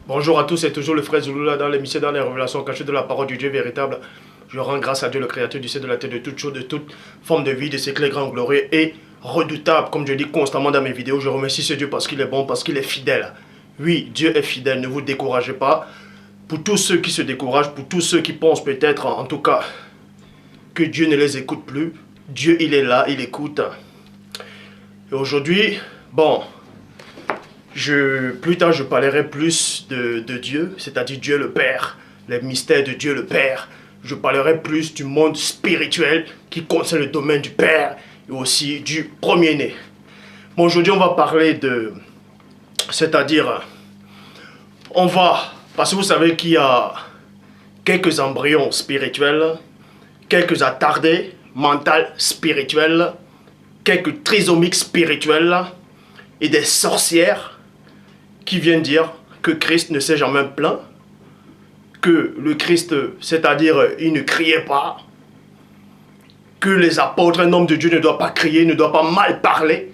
Bonjour à tous, c'est toujours le frère Zouloula dans l'émission dans les révélations cachées de la parole du Dieu véritable. Je rends grâce à Dieu, le créateur du ciel, de la terre, de toute chose, de toute forme de vie, de ses clés grands, glorieux et redoutables. Comme je dis constamment dans mes vidéos, je remercie ce Dieu parce qu'il est bon, parce qu'il est fidèle. Oui, Dieu est fidèle, ne vous découragez pas. Pour tous ceux qui se découragent, pour tous ceux qui pensent peut-être, en tout cas, que Dieu ne les écoute plus, Dieu, il est là, il écoute. Et aujourd'hui, bon, plus tard, je parlerai plus de Dieu, c'est-à-dire Dieu le Père, les mystères de Dieu le Père. Je parlerai plus du monde spirituel qui concerne le domaine du Père et aussi du premier-né. Bon, aujourd'hui, on va parler de... C'est-à-dire, parce que vous savez qu'il y a quelques embryons spirituels, quelques attardés mentales spirituels, quelques trisomiques spirituels et des sorcières qui viennent dire que Christ ne s'est jamais plaint, que le Christ, c'est-à-dire, il ne criait pas, que les apôtres, un homme de Dieu ne doit pas crier, ne doit pas mal parler.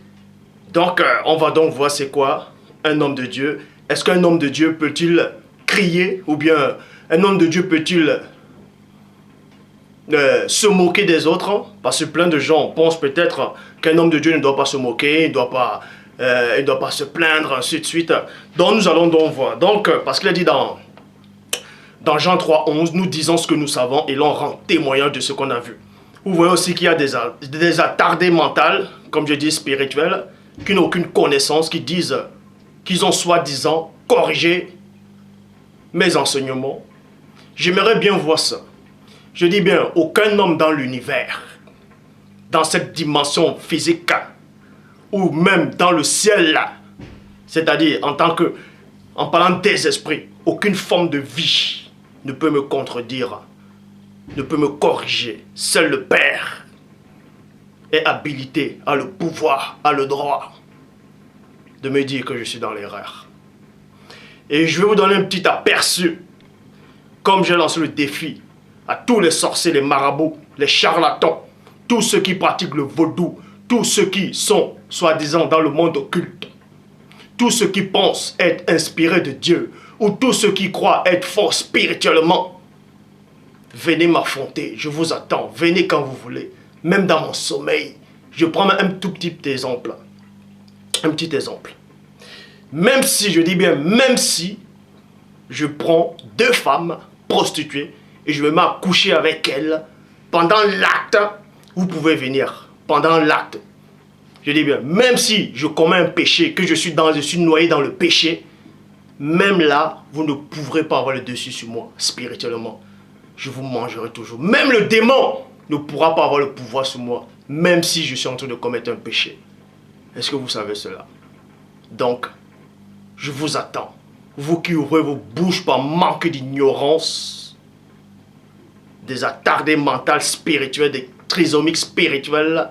Donc, on va donc voir c'est quoi un homme de Dieu. Est-ce qu'un homme de Dieu peut-il crier, ou bien un homme de Dieu peut-il se moquer des autres? Parce que plein de gens pensent peut-être qu'un homme de Dieu ne doit pas se moquer, il ne doit pas se plaindre, ainsi de suite. Donc nous allons donc voir. Donc, parce qu'il a dit dans Jean 3,11, nous disons ce que nous savons et l'on rend témoignage de ce qu'on a vu. Vous voyez aussi qu'il y a des attardés mentales, comme je dis spirituels, qui n'ont aucune connaissance, qui disent qu'ils ont soi-disant corrigé mes enseignements. J'aimerais bien voir ça. Je dis bien, aucun homme dans l'univers, dans cette dimension physique, ou même dans le ciel là, c'est-à-dire en parlant des esprits, aucune forme de vie ne peut me contredire, ne peut me corriger. Seul le Père est habilité, a le pouvoir, a le droit de me dire que je suis dans l'erreur. Et je vais vous donner un petit aperçu, comme j'ai lancé le défi à tous les sorciers, les marabouts, les charlatans, tous ceux qui pratiquent le vaudou, tous ceux qui sont, soi-disant, dans le monde occulte, tous ceux qui pensent être inspirés de Dieu, ou tous ceux qui croient être forts spirituellement. Venez m'affronter, je vous attends, venez quand vous voulez, même dans mon sommeil. Je prends un tout petit exemple. Un petit exemple. Même si, je dis bien, même si je prends 2 femmes prostituées et je me mets à coucher avec elles, pendant l'acte, vous pouvez venir. Pendant l'acte. Je dis bien, même si je commets un péché, que je suis noyé dans le péché, même là, vous ne pourrez pas avoir le dessus sur moi, spirituellement. Je vous mangerai toujours. Même le démon ne pourra pas avoir le pouvoir sur moi, même si je suis en train de commettre un péché. Est-ce que vous savez cela? Donc, je vous attends. Vous qui ouvrez vos bouches par manque d'ignorance, des attardés mentales spirituels, des trisomiques spirituels.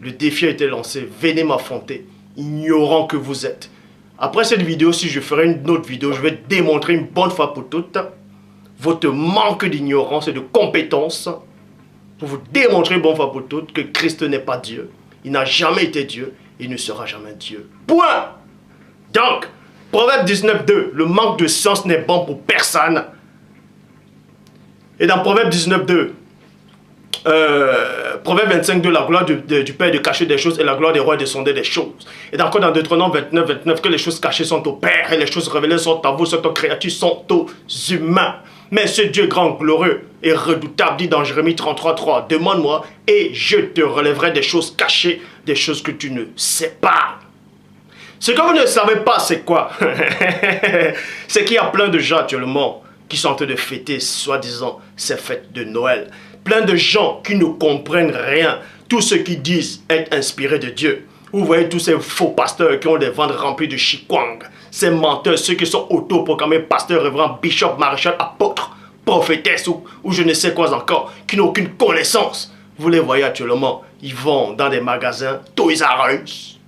Le défi a été lancé. Venez m'affronter, ignorant que vous êtes. Après cette vidéo, si je ferai une autre vidéo, je vais démontrer une bonne fois pour toutes votre manque d'ignorance et de compétence, pour vous démontrer une bonne fois pour toutes que Christ n'est pas Dieu. Il n'a jamais été Dieu, il ne sera jamais Dieu. Point! Donc, Proverbe 19,2, le manque de sens n'est bon pour personne. Et dans Proverbe 19,2, Proverbe 25,2, la gloire du Père est de cacher des choses et la gloire des rois est de sonder des choses. Et encore dans Deutéronome 29,29, que les choses cachées sont au Père et les choses révélées sont à vous, sont aux créatures, sont aux humains. Mais ce Dieu grand, glorieux et redoutable dit dans Jérémie 33,3, demande-moi et je te relèverai des choses cachées, des choses que tu ne sais pas. Ce que vous ne savez pas, c'est quoi? C'est qu'il y a plein de gens actuellement qui sont en train de fêter, soi-disant, ces fêtes de Noël. Plein de gens qui ne comprennent rien. Tous ceux qui disent être inspirés de Dieu. Vous voyez tous ces faux pasteurs qui ont des ventres remplis de chikwang. Ces menteurs, ceux qui sont autoproclamés pasteurs, révérends, bishop, maréchal, apôtres, prophétesses ou je ne sais quoi encore, qui n'ont aucune connaissance. Vous les voyez actuellement, ils vont dans des magasins, Toys R Us,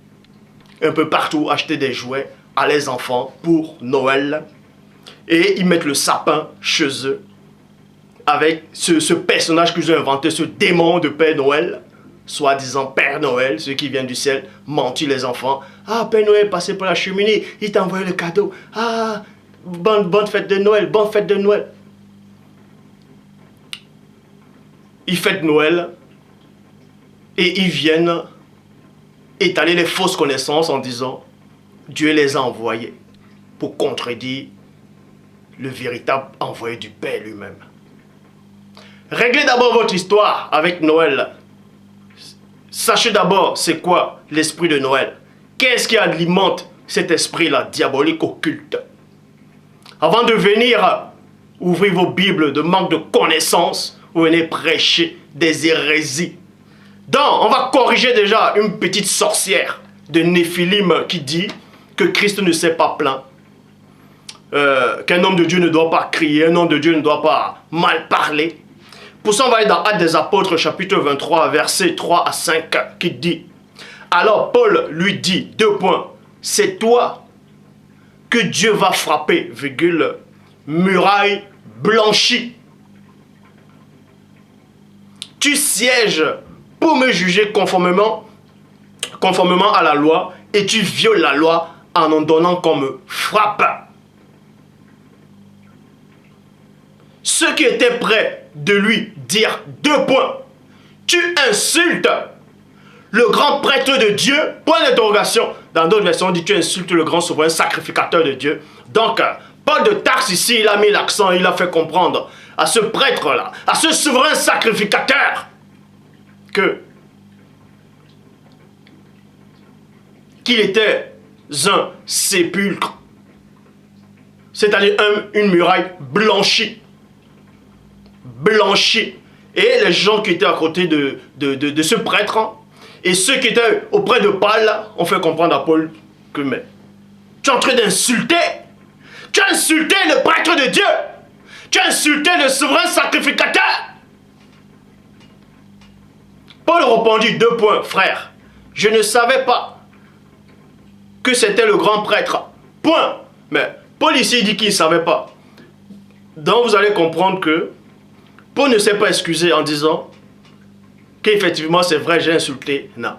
un peu partout, acheter des jouets à les enfants pour Noël. Et ils mettent le sapin chez eux avec ce personnage qu'ils ont inventé, ce démon de Père Noël. soi-disant Père Noël, ceux qui viennent du ciel, mentir les enfants. Ah, Père Noël, passez par la cheminée, il t'a envoyé le cadeau. Ah, bonne fête de Noël, bonne fête de Noël. Ils fêtent Noël et ils viennent étaler les fausses connaissances en disant Dieu les a envoyés pour contredire le véritable envoyé du Père lui-même. Réglez d'abord votre histoire avec Noël. Sachez d'abord c'est quoi l'esprit de Noël. Qu'est-ce qui alimente cet esprit-là, diabolique, occulte. Avant de venir ouvrir vos Bibles de manque de connaissances, vous venez prêcher des hérésies. Donc, on va corriger déjà une petite sorcière de Néphilim qui dit que Christ ne s'est pas plaint, qu'un homme de Dieu ne doit pas crier, un homme de Dieu ne doit pas mal parler. Pour ça, on va aller dans Actes des Apôtres, chapitre 23, versets 3 à 5, qui dit « Alors Paul lui dit, c'est toi que Dieu va frapper, muraille blanchie. Tu sièges pour me juger conformément à la loi, et tu violes la loi en donnant comme frappe. » Ceux qui étaient prêts de lui dire tu insultes le grand prêtre de Dieu, point d'interrogation. Dans d'autres versions, on dit tu insultes le grand souverain sacrificateur de Dieu. Donc, Paul de Tarse ici, il a mis l'accent, il a fait comprendre à ce prêtre-là, à ce souverain sacrificateur, qu'il était un sépulcre, c'est-à-dire une muraille blanchie. Et les gens qui étaient à côté de ce prêtre, et ceux qui étaient auprès de Paul, ont fait comprendre à Paul que mais tu es en train d'insulter. Tu as insulté le prêtre de Dieu. Tu as insulté le souverain sacrificateur. Paul répondit frère. Je ne savais pas que c'était le grand prêtre. Point. Mais Paul ici dit qu'il ne savait pas. Donc vous allez comprendre que Paul ne s'est pas excusé en disant qu'effectivement c'est vrai, j'ai insulté. Non.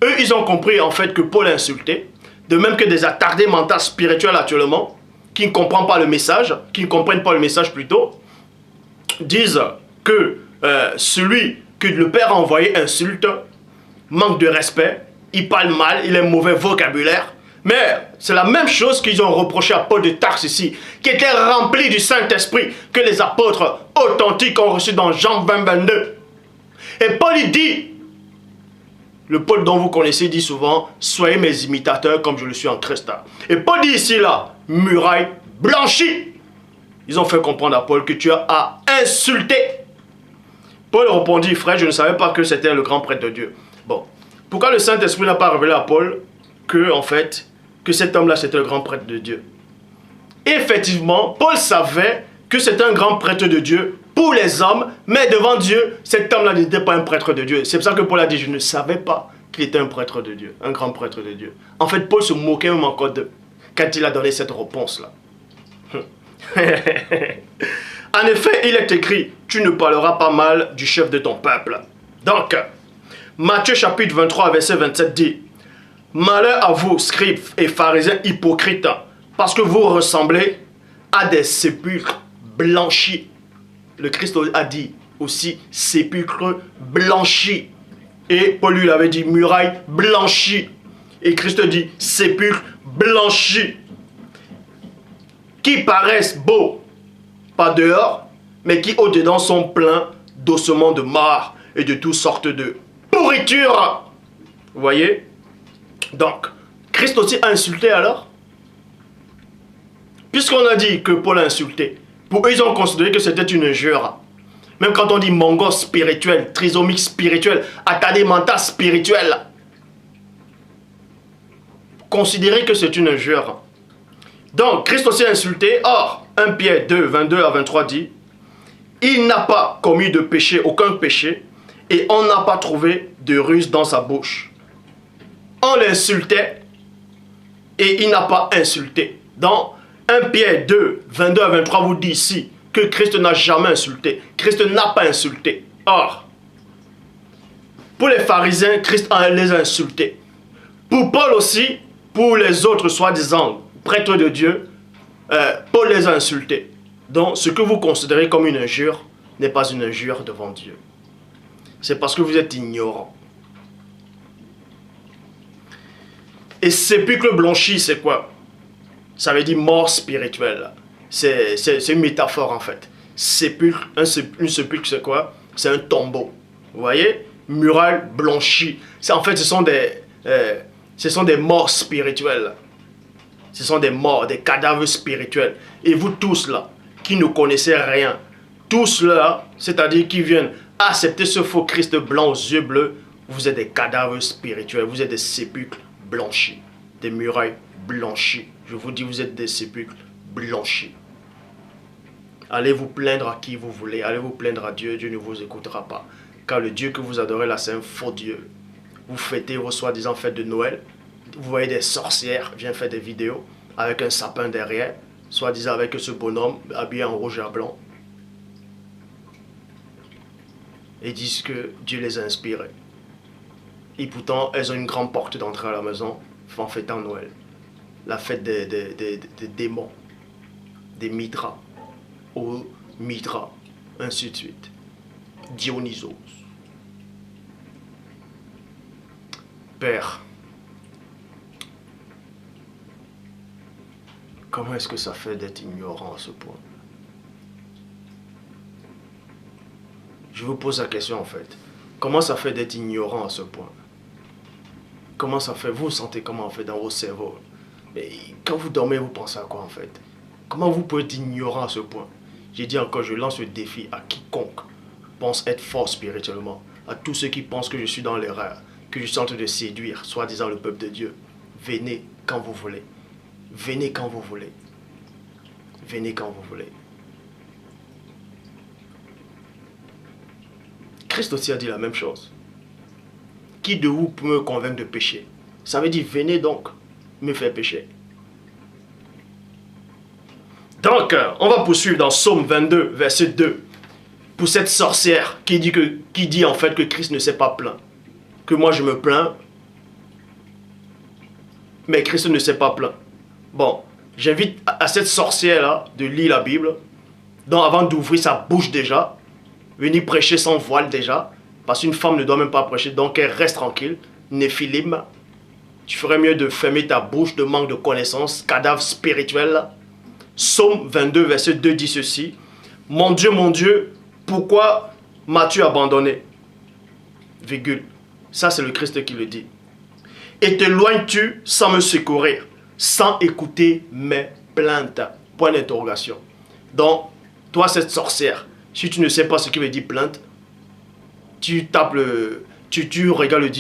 Eux, ils ont compris en fait que Paul a insulté. De même que des attardés mentaux spirituels actuellement, qui ne comprennent pas le message, plutôt, disent que celui que le Père a envoyé insulte, manque de respect, il parle mal, il a un mauvais vocabulaire. Mais c'est la même chose qu'ils ont reproché à Paul de Tarse ici, qui était rempli du Saint-Esprit que les apôtres authentiques ont reçu dans Jean 20, 22. Et Paul il dit, le Paul dont vous connaissez dit souvent, soyez mes imitateurs comme je le suis en Christ. Et Paul dit ici là, muraille blanchie. Ils ont fait comprendre à Paul que tu as insulté. Paul répondit, frère, je ne savais pas que c'était le grand prêtre de Dieu. Bon, pourquoi le Saint-Esprit n'a pas révélé à Paul que, en fait, que cet homme-là, c'était le grand prêtre de Dieu? Et effectivement, Paul savait que c'était un grand prêtre de Dieu pour les hommes, mais devant Dieu, cet homme-là n'était pas un prêtre de Dieu. C'est pour ça que Paul a dit, je ne savais pas qu'il était un prêtre de Dieu, un grand prêtre de Dieu. En fait, Paul se moquait même encore d'eux quand il a donné cette réponse-là. En effet, il est écrit, tu ne parleras pas mal du chef de ton peuple. Donc, Matthieu chapitre 23, verset 27 dit, malheur à vous, scribes et pharisiens hypocrites, parce que vous ressemblez à des sépulcres blanchis. Le Christ a dit aussi sépulcre blanchi. Et Paul lui avait dit muraille blanchie. Et Christ dit sépulcre blanchi. Qui paraissent beaux, pas dehors, mais qui au-dedans sont pleins d'ossements de mort et de toutes sortes de pourriture. Vous voyez? Donc, Christ aussi a insulté alors? Puisqu'on a dit que Paul a insulté, pour eux, ils ont considéré que c'était une injure. Même quand on dit mongo spirituel, trisomique spirituel, attardé mental spirituel, considérez que c'est une injure. Donc, Christ aussi a insulté. Or, 1 Pierre 2, 22 à 23 dit, il n'a pas commis de péché, aucun péché, et on n'a pas trouvé de ruse dans sa bouche. On l'insultait, et il n'a pas insulté. Donc, 1 Pierre 2, 22 à 23 vous dit ici que Christ n'a jamais insulté. Christ n'a pas insulté. Or, Pour les pharisiens, Christ les a insultés. Pour Paul aussi, pour les autres soi-disant prêtres de Dieu, Paul les a insultés. Donc, ce que vous considérez comme une injure n'est pas une injure devant Dieu. C'est parce que vous êtes ignorant. Et sépulcre blanchi, c'est quoi? Ça veut dire mort spirituelle. C'est une métaphore en fait. Sépulcre, une sépulcre, c'est quoi? C'est un tombeau. Vous voyez? Muraille blanchie. En fait, ce sont des morts spirituelles. Ce sont des morts, des cadavres spirituels. Et vous tous là, qui ne connaissez rien, tous là, c'est-à-dire qui viennent accepter ce faux Christ blanc aux yeux bleus, vous êtes des cadavres spirituels, vous êtes des sépulcres blanchis, des murailles blanchies. Je vous dis, vous êtes des sépulcres blanchis. Allez vous plaindre à qui vous voulez, allez vous plaindre à Dieu, Dieu ne vous écoutera pas. Car le Dieu que vous adorez là, c'est un faux Dieu. Vous fêtez vos soi-disant fêtes de Noël, vous voyez des sorcières, viennent faire des vidéos avec un sapin derrière, soi-disant avec ce bonhomme habillé en rouge et en blanc. Et disent que Dieu les a inspirés. Et pourtant, elles ont une grande porte d'entrée à la maison en fêtant Noël. La fête des démons, des Mithras, ou Mithra, ainsi de suite. Dionysos. Père, comment est-ce que ça fait d'être ignorant à ce point? Je vous pose la question en fait. Comment ça fait d'être ignorant à ce point? Comment ça fait? Vous vous sentez comment en fait dans vos cerveaux? Mais quand vous dormez, vous pensez à quoi en fait? Comment vous pouvez être ignorant à ce point? J'ai dit encore, je lance le défi à quiconque pense être fort spirituellement, à tous ceux qui pensent que je suis dans l'erreur, que je suis en train de séduire, soi-disant le peuple de Dieu. Venez quand vous voulez. Venez quand vous voulez. Venez quand vous voulez. Christ aussi a dit la même chose. Qui de vous peut me convaincre de pécher? Ça veut dire, venez donc me faire pécher. Donc, on va poursuivre dans Psaume 22, verset 2. Pour cette sorcière qui dit en fait que Christ ne s'est pas plaint. Que moi je me plains, mais Christ ne s'est pas plaint. Bon, j'invite à cette sorcière-là de lire la Bible. Donc avant d'ouvrir sa bouche déjà, venir prêcher sans voile déjà. Parce qu'une femme ne doit même pas prêcher, donc elle reste tranquille. Néphilim, tu ferais mieux de fermer ta bouche de manque de connaissances, cadavre spirituel. Psaume 22, verset 2 dit ceci. Mon Dieu, pourquoi m'as-tu abandonné? Virgule. Ça, c'est le Christ qui le dit. Et t'éloignes-tu sans me secourir, sans écouter mes plaintes? Point d'interrogation. Donc, toi, cette sorcière, si tu ne sais pas ce qui veut dire plainte, tu tapes tu regardes le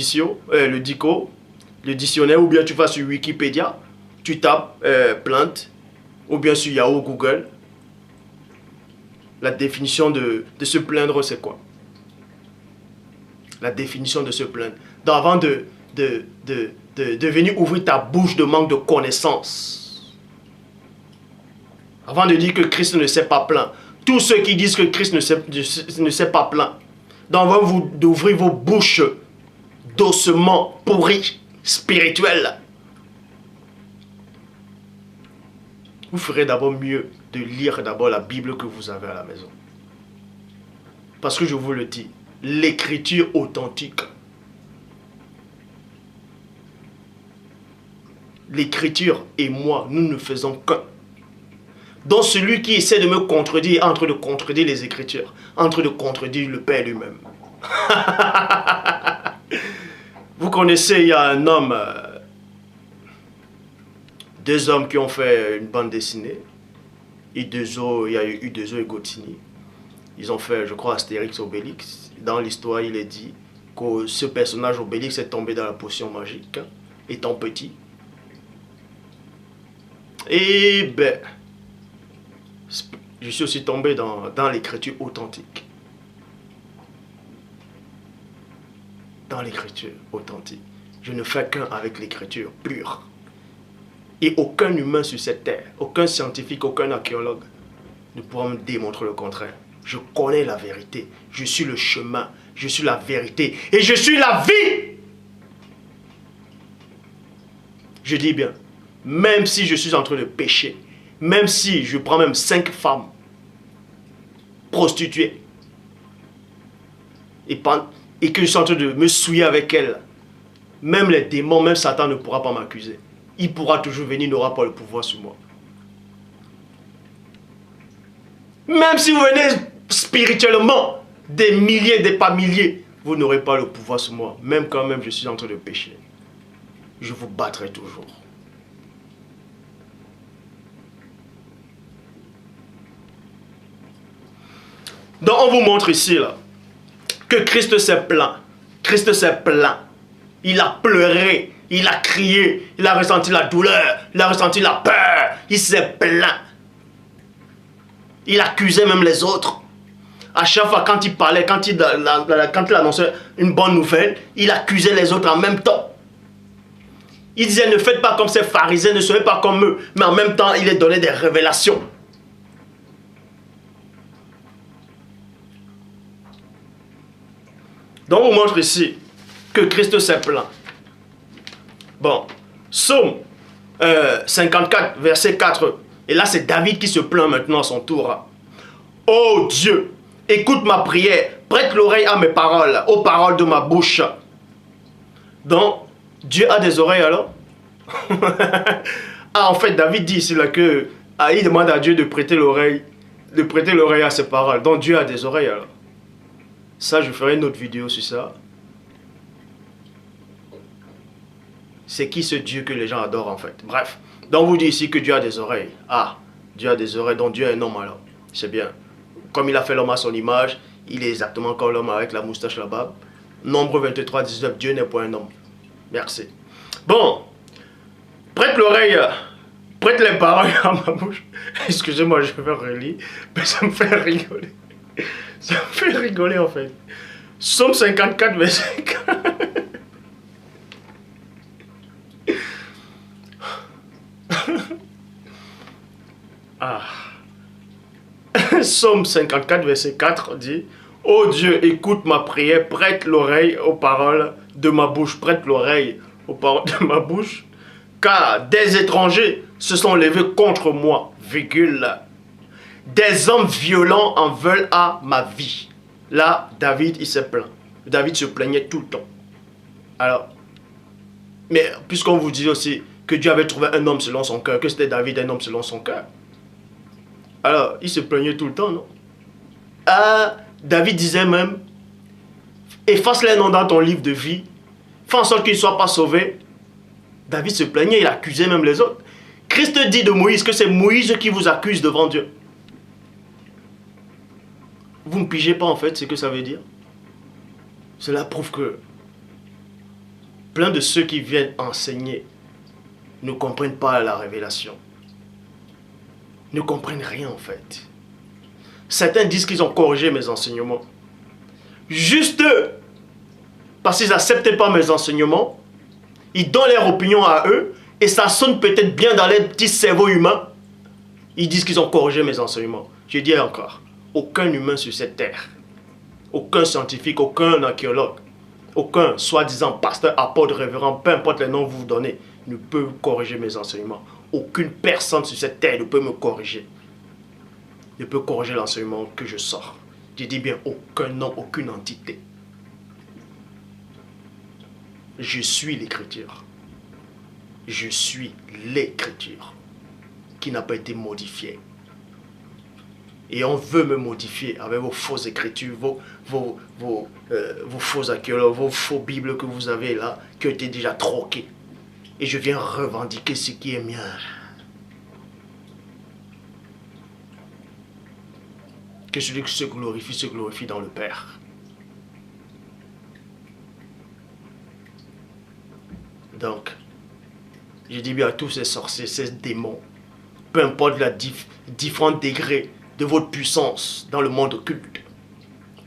dictionnaire, ou bien tu vas sur Wikipédia, tu tapes plainte, ou bien sur Yahoo, Google. La définition de se plaindre, c'est quoi? La définition de se plaindre. Donc avant de venir ouvrir ta bouche de manque de connaissances, avant de dire que Christ ne s'est pas plaint, tous ceux qui disent que Christ ne s'est pas plaint, donc avant d'ouvrir vos bouches d'ossements pourris, spirituels, vous ferez d'abord mieux de lire d'abord la Bible que vous avez à la maison. Parce que je vous le dis, l'écriture authentique, l'écriture et moi, nous ne faisons qu'un. Donc celui qui essaie de me contredire est en train de contredire les Écritures, en train de contredire le Père lui-même. Vous connaissez, il y a un homme, deux hommes qui ont fait une bande dessinée. Il y a eu Uderzo et Gotini. Ils ont fait, je crois, Astérix Obélix. Dans l'histoire, il est dit que ce personnage Obélix est tombé dans la potion magique, étant petit. Et ben, je suis aussi tombé dans l'écriture authentique. Dans l'écriture authentique. Je ne fais qu'un avec l'écriture pure. Et aucun humain sur cette terre, aucun scientifique, aucun archéologue ne pourra me démontrer le contraire. Je connais la vérité. Je suis le chemin, Je suis la vérité et je suis la vie. Je dis bien, même si je suis en train de pécher, même si je prends même 5 femmes prostituées et que je suis en train de me souiller avec elles, même les démons, même Satan ne pourra pas m'accuser. Il pourra toujours venir, il n'aura pas le pouvoir sur moi. Même si vous venez spirituellement, des milliers, des pas milliers, vous n'aurez pas le pouvoir sur moi. Même quand même je suis en train de pécher. Je vous battrai toujours. Donc on vous montre ici là, que Christ s'est plaint. Christ s'est plaint. Il a pleuré, il a crié, il a ressenti la douleur, il a ressenti la peur, il s'est plaint. Il accusait même les autres. À chaque fois quand il parlait, quand il annonçait une bonne nouvelle, il accusait les autres en même temps. Il disait ne faites pas comme ces pharisiens, ne soyez pas comme eux. Mais en même temps, il les donnait des révélations. Donc on vous montre ici que Christ s'est plaint. Bon, Psaume 54, verset 4. Et là, c'est David qui se plaint maintenant à son tour. Oh Dieu, écoute ma prière, prête l'oreille à mes paroles, aux paroles de ma bouche. Donc, Dieu a des oreilles alors? Ah, en fait, David dit ici là que il demande à Dieu de prêter l'oreille à ses paroles. Donc, Dieu a des oreilles alors. Ça, je ferai une autre vidéo sur ça. C'est qui ce Dieu que les gens adorent en fait? Bref. Donc, vous dit ici que Dieu a des oreilles. Ah, Dieu a des oreilles, donc Dieu est un homme alors. C'est bien. Comme il a fait l'homme à son image, il est exactement comme l'homme avec la moustache, la barbe. Nombre 23, 19, Dieu n'est pas un homme. Merci. Bon, prête l'oreille, prête les paroles à ma bouche. Excusez-moi, je vais relire, mais ça me fait rigoler. Ça me fait rigoler en fait. Psaume 54, verset 4. Ah. Psaume 54, verset 4 dit: ô Dieu, écoute ma prière, prête l'oreille aux paroles de ma bouche, prête l'oreille aux paroles de ma bouche, car des étrangers se sont levés contre moi, virgule. Des hommes violents en veulent à ma vie. Là, David, il s'est plaint. David se plaignait tout le temps. Alors, mais puisqu'on vous dit aussi que Dieu avait trouvé un homme selon son cœur, que c'était David un homme selon son cœur, alors, il se plaignait tout le temps, non? Ah, David disait même, efface les noms dans ton livre de vie, fais en sorte qu'ils ne soient pas sauvés. David se plaignait, il accusait même les autres. Christ dit de Moïse que c'est Moïse qui vous accuse devant Dieu. Vous ne pigez pas en fait ce que ça veut dire? Cela prouve que plein de ceux qui viennent enseigner ne comprennent pas la révélation. Ne comprennent rien en fait. Certains disent qu'ils ont corrigé mes enseignements. Juste parce qu'ils n'acceptent pas mes enseignements, ils donnent leur opinion à eux et ça sonne peut-être bien dans les petits cerveaux humains. Ils disent qu'ils ont corrigé mes enseignements. Je dis encore, aucun humain sur cette terre, aucun scientifique, aucun archéologue, aucun soi-disant pasteur, apôtre, révérend, peu importe les noms que vous vous donnez, ne peut corriger mes enseignements. Aucune personne sur cette terre ne peut me corriger. Ne peut corriger l'enseignement que je sors. Je dis bien aucun homme, aucune entité. Je suis l'écriture. Je suis l'écriture qui n'a pas été modifiée. Et on veut me modifier avec vos fausses écritures, vos faux archéologues, vos faux bibles que vous avez là, qui ont été déjà troqués. Et je viens revendiquer ce qui est mien. Que celui qui se glorifie dans le Père. Donc, je dis bien à tous ces sorciers, ces démons, peu importe la différents degrés de votre puissance dans le monde occulte,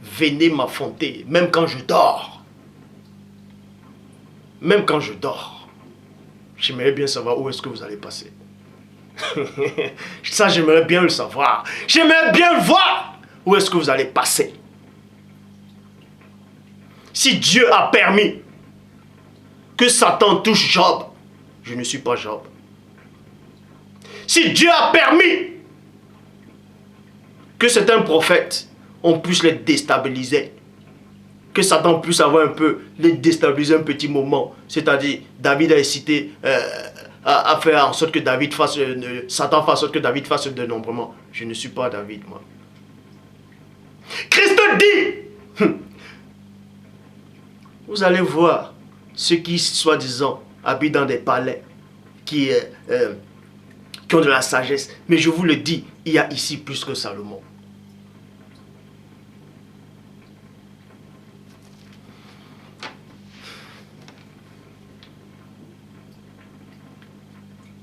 venez m'affronter, même quand je dors. Même quand je dors. J'aimerais bien savoir où est-ce que vous allez passer. Ça, j'aimerais bien le savoir. J'aimerais bien voir où est-ce que vous allez passer. Si Dieu a permis que Satan touche Job, je ne suis pas Job. Si Dieu a permis que certains prophètes, on puisse les déstabiliser, que Satan puisse avoir un peu, les déstabiliser un petit moment, c'est-à-dire David a incité à faire en sorte que Satan fasse en sorte que David fasse le dénombrement. Je ne suis pas David, moi. Christ dit, vous allez voir ceux qui, soi-disant, habitent dans des palais, qui ont de la sagesse. Mais je vous le dis, il y a ici plus que Salomon.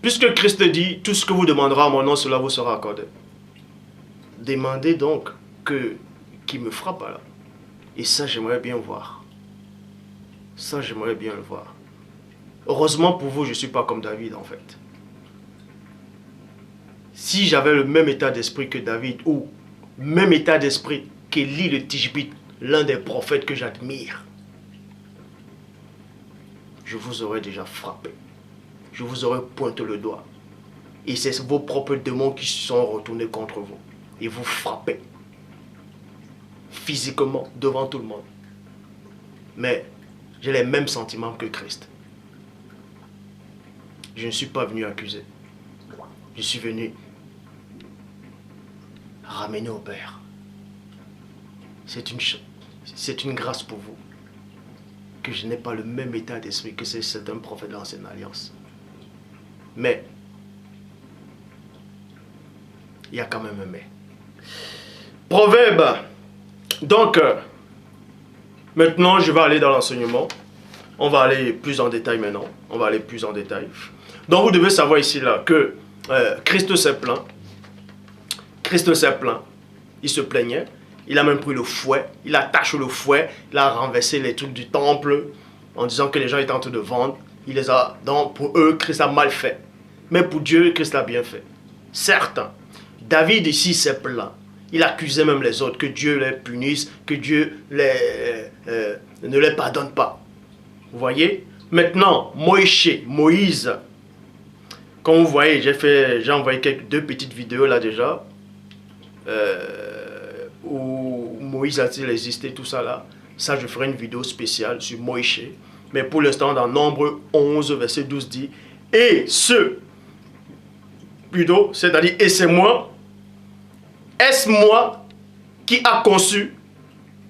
Puisque Christ dit, tout ce que vous demanderez à mon nom, cela vous sera accordé. Demandez donc qu'il me frappe là. Et ça, j'aimerais bien voir. Ça, j'aimerais bien le voir. Heureusement pour vous, je ne suis pas comme David en fait. Si j'avais le même état d'esprit que David, ou même état d'esprit qu'Élie le Tishbite, l'un des prophètes que j'admire, je vous aurais déjà frappé. Je vous aurais pointé le doigt. Et c'est vos propres démons qui se sont retournés contre vous. Et vous frappez. Physiquement, devant tout le monde. Mais j'ai les mêmes sentiments que Christ. Je ne suis pas venu accuser. Je suis venu ramener au Père. C'est une grâce pour vous. Que je n'ai pas le même état d'esprit que certains prophètes de l'Ancienne Alliance. Mais, il y a quand même un mais. Proverbe. Donc, maintenant, je vais aller dans l'enseignement. On va aller plus en détail maintenant. On va aller plus en détail. Donc, vous devez savoir ici là que Christ s'est plaint. Christ s'est plaint. Il se plaignait. Il a même pris le fouet. Il attache le fouet. Il a renversé les trucs du temple en disant que les gens étaient en train de vendre. Il les a, donc pour eux, Christ a mal fait. Mais pour Dieu, Christ a bien fait. Certes, David ici s'est plaint. Il accusait même les autres, que Dieu les punisse, que Dieu ne les pardonne pas. Vous voyez? Maintenant, Moïse, comme vous voyez, j'ai envoyé deux petites vidéos là déjà, où Moïse a-t-il existé, tout ça là. Ça, je ferai une vidéo spéciale sur Moïse. Mais pour l'instant, dans Nombre 11, verset 12 dit, et c'est-à-dire, et c'est moi, est-ce moi qui a conçu,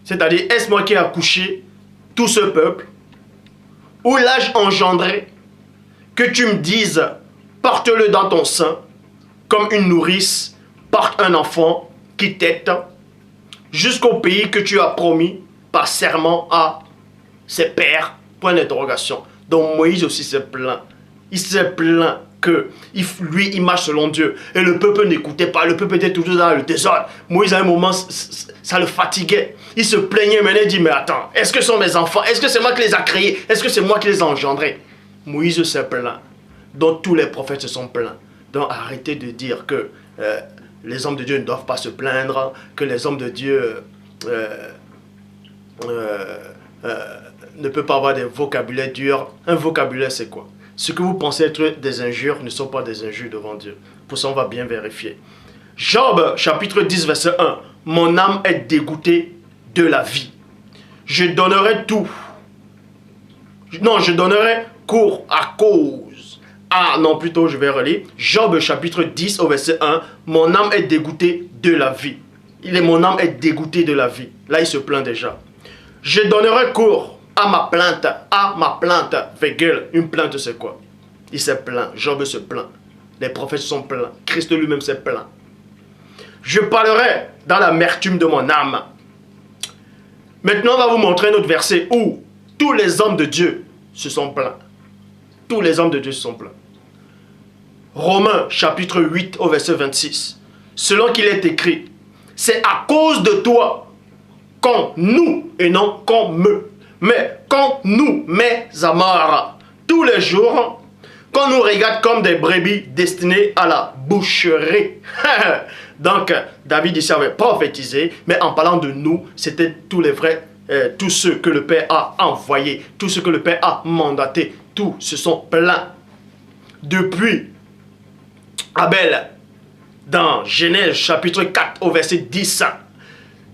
c'est-à-dire, est-ce moi qui a accouché tout ce peuple, ou l'ai-je engendré, que tu me dises, porte-le dans ton sein, comme une nourrice porte un enfant qui tète, jusqu'au pays que tu as promis par serment à ses pères. Point d'interrogation. Donc Moïse aussi s'est plaint. Il s'est plaint que lui, il marche selon Dieu. Et le peuple n'écoutait pas. Le peuple était toujours dans le désordre. Moïse, à un moment, ça le fatiguait. Il se plaignait. Maintenant, il dit, mais attends, est-ce que ce sont mes enfants? Est-ce que c'est moi qui les ai créés? Est-ce que c'est moi qui les ai engendrés? Moïse s'est plaint. Donc tous les prophètes se sont plaints. Donc arrêtez de dire que les hommes de Dieu ne doivent pas se plaindre, que les hommes de Dieu ne peuvent pas avoir des vocabulaires durs. Un vocabulaire, c'est quoi? Ce que vous pensez être des injures ne sont pas des injures devant Dieu. Pour ça, on va bien vérifier. Job, chapitre 10, verset 1. Mon âme est dégoûtée de la vie. Je donnerai tout. Non, je donnerai cours à cause. Ah, non, plutôt, je vais relire. Job, chapitre 10, au verset 1. Mon âme est dégoûtée de la vie. Mon âme est dégoûtée de la vie. Là, il se plaint déjà. Je donnerai cours à ma plainte, virgule. Une plainte, c'est quoi? Il s'est plaint, Job se plaint. Les prophètes sont plaints, Christ lui-même s'est plaint. Je parlerai dans l'amertume de mon âme. Maintenant, on va vous montrer un autre verset où tous les hommes de Dieu se sont plaints. Tous les hommes de Dieu se sont plaints. Romains, chapitre 8, au verset 26. Selon qu'il est écrit, c'est à cause de toi qu'on nous, et non qu'on me, mais qu'on nous met à mort tous les jours, qu'on nous regarde comme des brebis destinées à la boucherie. Donc, David ici avait prophétisé, mais en parlant de nous, c'était tous les vrais tous ceux que le Père a envoyés, tous ceux que le Père a mandatés, tous se sont plaints. Depuis Abel, dans Genèse chapitre 4 au verset 10,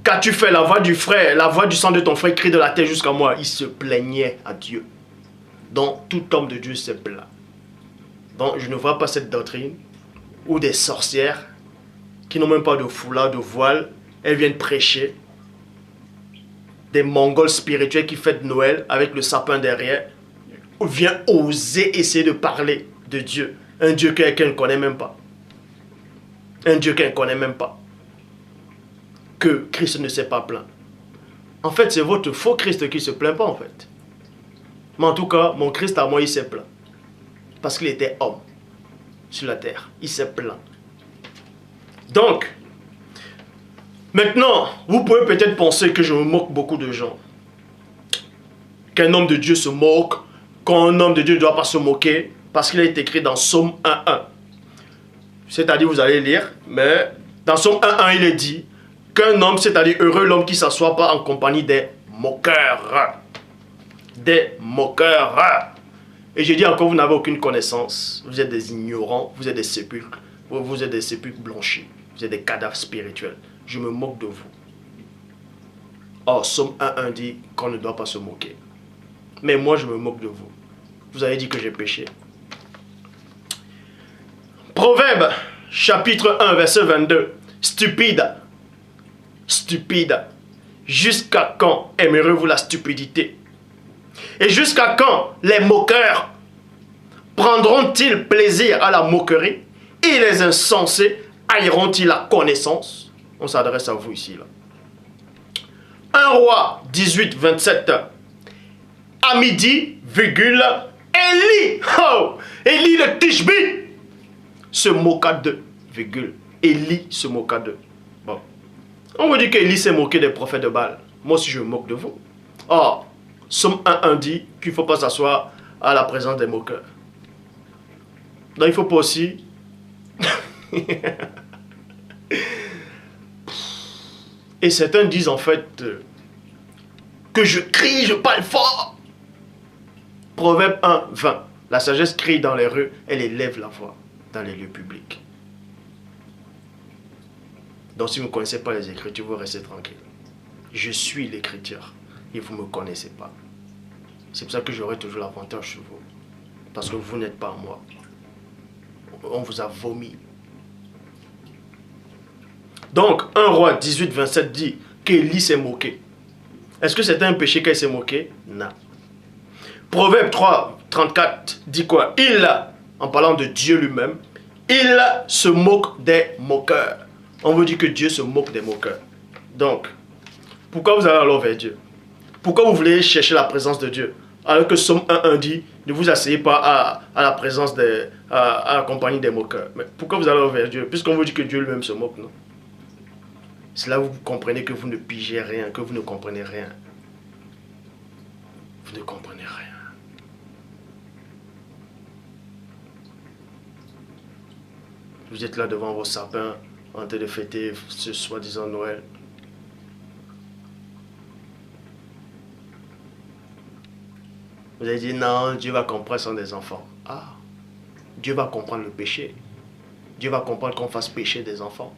qu'as-tu fait? La voix du frère, la voix du sang de ton frère crie de la terre jusqu'à moi. Il se plaignait à Dieu. Donc tout homme de Dieu se plaint. Donc je ne vois pas cette doctrine où des sorcières qui n'ont même pas de foulard, de voile, elles viennent prêcher. Des Mongols spirituels qui fêtent Noël avec le sapin derrière, viennent oser essayer de parler de Dieu. Un Dieu qu'elle ne connaît même pas. Un Dieu qu'elle ne connaît même pas. Que Christ ne s'est pas plaint. En fait, c'est votre faux Christ qui ne se plaint pas en fait. Mais en tout cas, mon Christ à moi, il s'est plaint. Parce qu'il était homme sur la terre. Il s'est plaint. Donc, maintenant, vous pouvez peut-être penser que je me moque beaucoup de gens. Qu'un homme de Dieu se moque, qu'un homme de Dieu ne doit pas se moquer, parce qu'il est écrit dans Psaume 1.1. C'est-à-dire, vous allez lire, mais dans Psaume 1.1, il est dit qu'un homme, c'est-à-dire heureux l'homme qui ne s'assoit pas en compagnie des moqueurs. Des moqueurs. Et je dis encore, vous n'avez aucune connaissance. Vous êtes des ignorants, vous êtes des sépulcres. Vous êtes des sépulcres blanchis. Vous êtes des cadavres spirituels. Je me moque de vous. Or, Psaume 1.1 dit qu'on ne doit pas se moquer. Mais moi, je me moque de vous. Vous avez dit que j'ai péché. Proverbe, chapitre 1, verset 22. Stupide. Stupide. Jusqu'à quand aimerez-vous la stupidité? Et jusqu'à quand les moqueurs prendront-ils plaisir à la moquerie? Et les insensés haïront-ils la connaissance? On s'adresse à vous ici. Là. 1 Roi 18, 27. À midi, virgule, Élie, oh, Élie le Tishbi, se moqua d'eux, virgule. Élie se moqua d'eux. Bon. On vous dit qu'Élie s'est moqué des prophètes de Baal. Moi aussi, je me moque de vous. Or, Psaume 1.1 dit qu'il ne faut pas s'asseoir à la présence des moqueurs. Donc, il ne faut pas aussi... Et certains disent en fait que je crie, je parle fort. Proverbe 1, 20. La sagesse crie dans les rues, elle élève la voix dans les lieux publics. Donc si vous ne connaissez pas les Écritures, vous restez tranquille. Je suis l'Écriture et vous ne me connaissez pas. C'est pour ça que j'aurai toujours l'avantage sur vous. Parce que vous n'êtes pas moi. On vous a vomi. Donc, 1 Roi 18, 27 dit qu'Élie s'est moqué. Est-ce que c'était un péché qu'elle s'est moquée? Non. Proverbe 3, 34 dit quoi? Il, en parlant de Dieu lui-même, il se moque des moqueurs. On veut dire que Dieu se moque des moqueurs. Donc, pourquoi vous allez alors vers Dieu? Pourquoi vous voulez chercher la présence de Dieu? Alors que Psaume 1.1 dit, ne vous asseyez pas à la présence à la compagnie des moqueurs. Mais pourquoi vous allez alors vers Dieu? Puisqu'on vous dit que Dieu lui-même se moque, non? C'est là où vous comprenez que vous ne pigez rien, que vous ne comprenez rien. Vous ne comprenez rien. Vous êtes là devant vos sapins, en train de fêter ce soi-disant Noël. Vous avez dit non, Dieu va comprendre son des enfants. Ah, Dieu va comprendre le péché. Dieu va comprendre qu'on fasse pécher des enfants.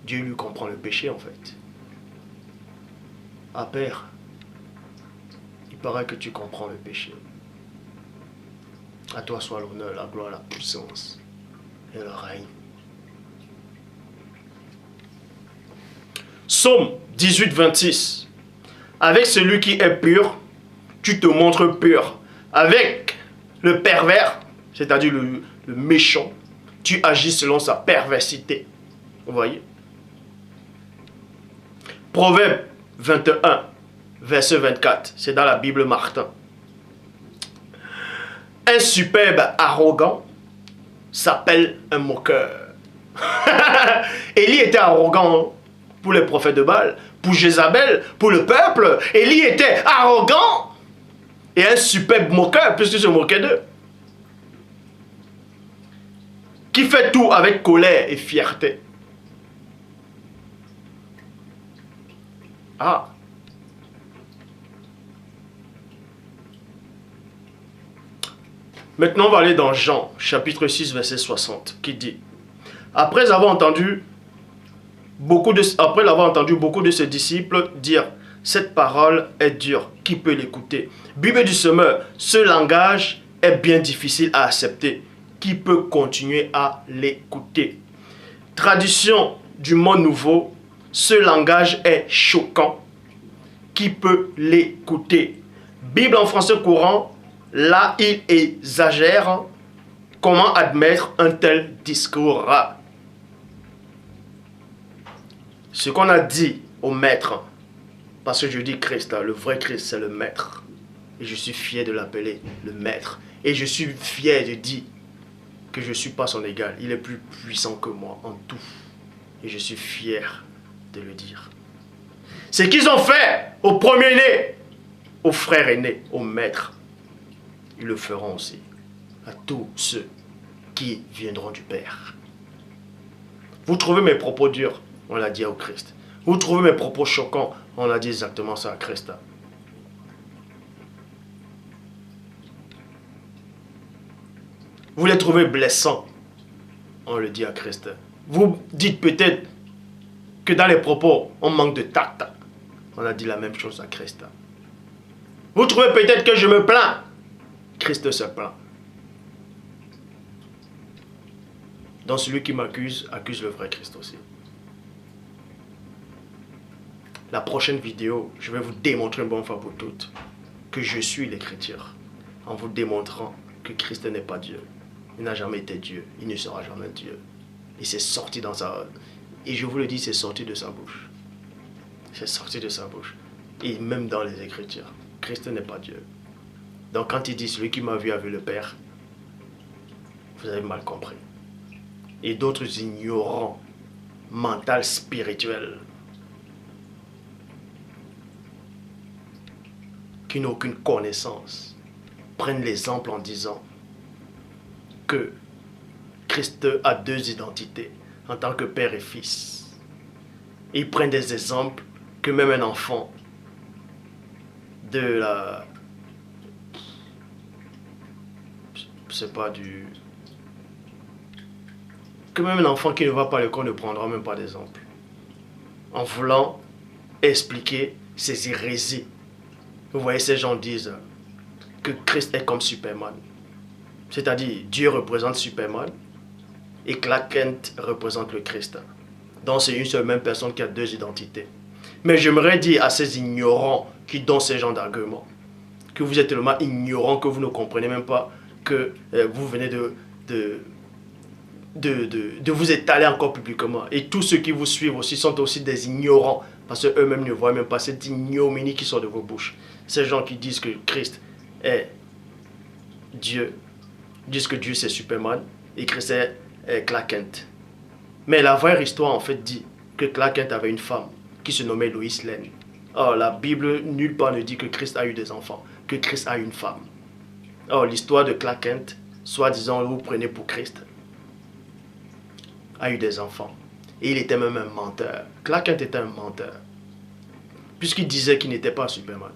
Dieu lui comprend le péché en fait. Ah Père, il paraît que tu comprends le péché. À toi soit l'honneur, la gloire, la puissance et le règne. Psaume 18, 26. Avec celui qui est pur, tu te montres pur. Avec le pervers, c'est-à-dire le méchant, tu agis selon sa perversité. Vous voyez? Proverbe 21, verset 24. C'est dans la Bible Martin. Un superbe arrogant s'appelle un moqueur. Élie était arrogant pour les prophètes de Baal, pour Jézabel, pour le peuple. Élie était arrogant et un superbe moqueur, puisqu'il se moquait d'eux. Qui fait tout avec colère et fierté. Ah. Maintenant, on va aller dans Jean, chapitre 6, verset 60, qui dit, après l'avoir entendu beaucoup de ses disciples dire, cette parole est dure, qui peut l'écouter? Bible du semeur, ce langage est bien difficile à accepter. Qui peut continuer à l'écouter? Tradition du monde nouveau, ce langage est choquant. Qui peut l'écouter? Bible en français courant, là il exagère. Comment admettre un tel discours? Ce qu'on a dit au maître, parce que je dis Christ, le vrai Christ c'est le maître. Et je suis fier de l'appeler le maître. Et je suis fier de dire que je ne suis pas son égal. Il est plus puissant que moi en tout. Et je suis fier de le dire. Ce qu'ils ont fait au premier-né, aux frères aînés, aux maîtres, ils le feront aussi à tous ceux qui viendront du Père. Vous trouvez mes propos durs? On l'a dit au Christ. Vous trouvez mes propos choquants? On l'a dit exactement ça à Christ. Vous les trouvez blessants? On le dit à Christ. Vous dites peut-être que dans les propos, on manque de tact. On a dit la même chose à Christ. Vous trouvez peut-être que je me plains? Christ se plaint. Donc celui qui m'accuse, accuse le vrai Christ aussi. La prochaine vidéo, je vais vous démontrer une bonne fois pour toutes que je suis l'écriture, en vous démontrant que Christ n'est pas Dieu. Il n'a jamais été Dieu, il ne sera jamais Dieu. Et c'est sorti dans sa... Et je vous le dis, c'est sorti de sa bouche. C'est sorti de sa bouche. Et même dans les Écritures, Christ n'est pas Dieu. Donc quand il dit, celui qui m'a vu a vu le Père, vous avez mal compris. Et d'autres ignorants, mentaux, spirituels, qui n'ont aucune connaissance, prennent l'exemple en disant que Christ a deux identités en tant que père et fils. Et ils prennent des exemples que même un enfant de la... c'est pas du... que même un enfant qui ne va pas à l'école ne prendra même pas d'exemple. En voulant expliquer ces hérésies. Vous voyez, ces gens disent que Christ est comme Superman. C'est-à-dire, Dieu représente Superman et Clark Kent représente le Christ. Donc, c'est une seule même personne qui a deux identités. Mais j'aimerais dire à ces ignorants qui donnent ces genres d'arguments que vous êtes tellement ignorants que vous ne comprenez même pas que vous venez de vous étaler encore publiquement. Et tous ceux qui vous suivent aussi sont aussi des ignorants parce qu'eux-mêmes ne voient même pas cette ignominie qui sort de vos bouches. Ces gens qui disent que Christ est Dieu, disent que Dieu c'est Superman et Christ est Clark Kent. Mais la vraie histoire en fait dit que Clark Kent avait une femme qui se nommait Lois Lane. Or la Bible nulle part ne dit que Christ a eu des enfants, que Christ a eu une femme. Or l'histoire de Clark Kent, soi-disant vous prenez pour Christ, a eu des enfants. Et il était même un menteur. Clark Kent était un menteur. Puisqu'il disait qu'il n'était pas Superman.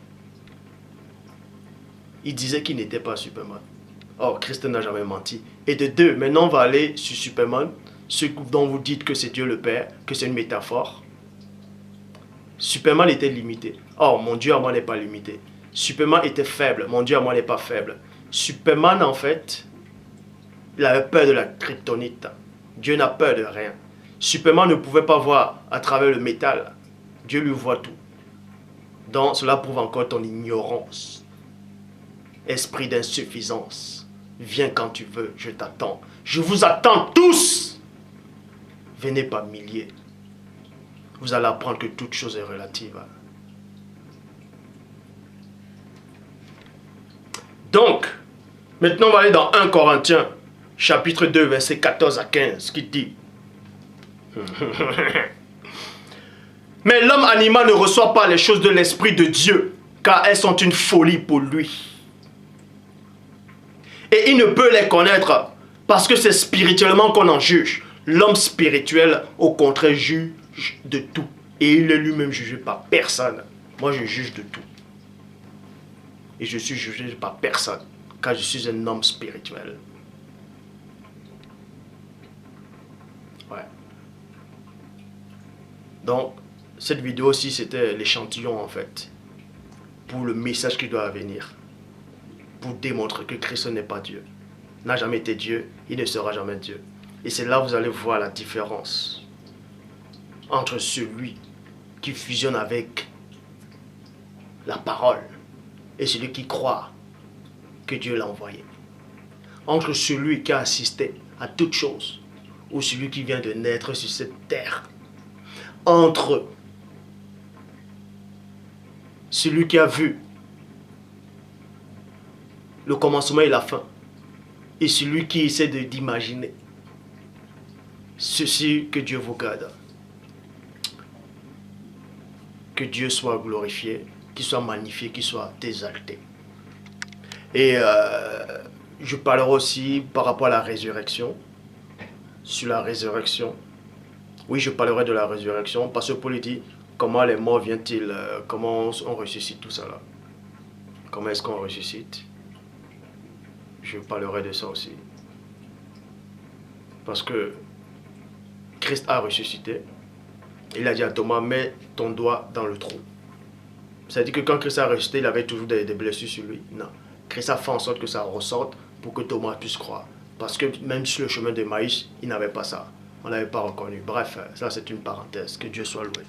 Il disait qu'il n'était pas Superman. Or, Christ n'a jamais menti. Et de deux, maintenant on va aller sur Superman, ce dont vous dites que c'est Dieu le Père, que c'est une métaphore. Superman était limité. Or, mon Dieu à moi n'est pas limité. Superman était faible. Mon Dieu à moi n'est pas faible. Superman, en fait, il avait peur de la kryptonite. Dieu n'a peur de rien. Superman ne pouvait pas voir à travers le métal. Dieu lui voit tout. Donc, cela prouve encore ton ignorance. Esprit d'insuffisance. Viens quand tu veux, je t'attends. Je vous attends tous. Venez par milliers. Vous allez apprendre que toute chose est relative. Donc, maintenant on va aller dans 1 Corinthiens, chapitre 2, versets 14 à 15, qui dit mais l'homme animal ne reçoit pas les choses de l'Esprit de Dieu, car elles sont une folie pour lui. Et il ne peut les connaître, parce que c'est spirituellement qu'on en juge. L'homme spirituel, au contraire, juge de tout. Et il est lui-même jugé par personne. Moi, je juge de tout. Et je suis jugé par personne. car je suis un homme spirituel. Ouais. Donc, cette vidéo aussi, c'était l'échantillon en fait, pour le message qui doit venir, pour démontrer que Christ n'est pas Dieu, n'a jamais été Dieu, il ne sera jamais Dieu. Et c'est là que vous allez voir la différence entre celui qui fusionne avec la parole et celui qui croit que Dieu l'a envoyé. Entre celui qui a assisté à toutes choses ou celui qui vient de naître sur cette terre. Entre celui qui a vu le commencement et la fin et celui qui essaie d'imaginer. Ceci, que Dieu vous garde. Que Dieu soit glorifié, qu'il soit magnifié, qu'il soit exalté. Et je parlerai aussi par rapport à la résurrection. Sur la résurrection. Oui, je parlerai de la résurrection. Parce que Paul dit, comment les morts viennent-ils, comment on ressuscite tout ça là. Comment est-ce qu'on ressuscite? Je parlerai de ça aussi. Parce que Christ a ressuscité. Il a dit à Thomas, mets ton doigt dans le trou. C'est-à-dire que quand Christ a ressuscité, il avait toujours des blessures sur lui. Non. Christ a fait en sorte que ça ressorte pour que Thomas puisse croire. Parce que même sur le chemin de Maïs, il n'avait pas ça. On ne l'avait pas reconnu. Bref, ça c'est une parenthèse. Que Dieu soit loué.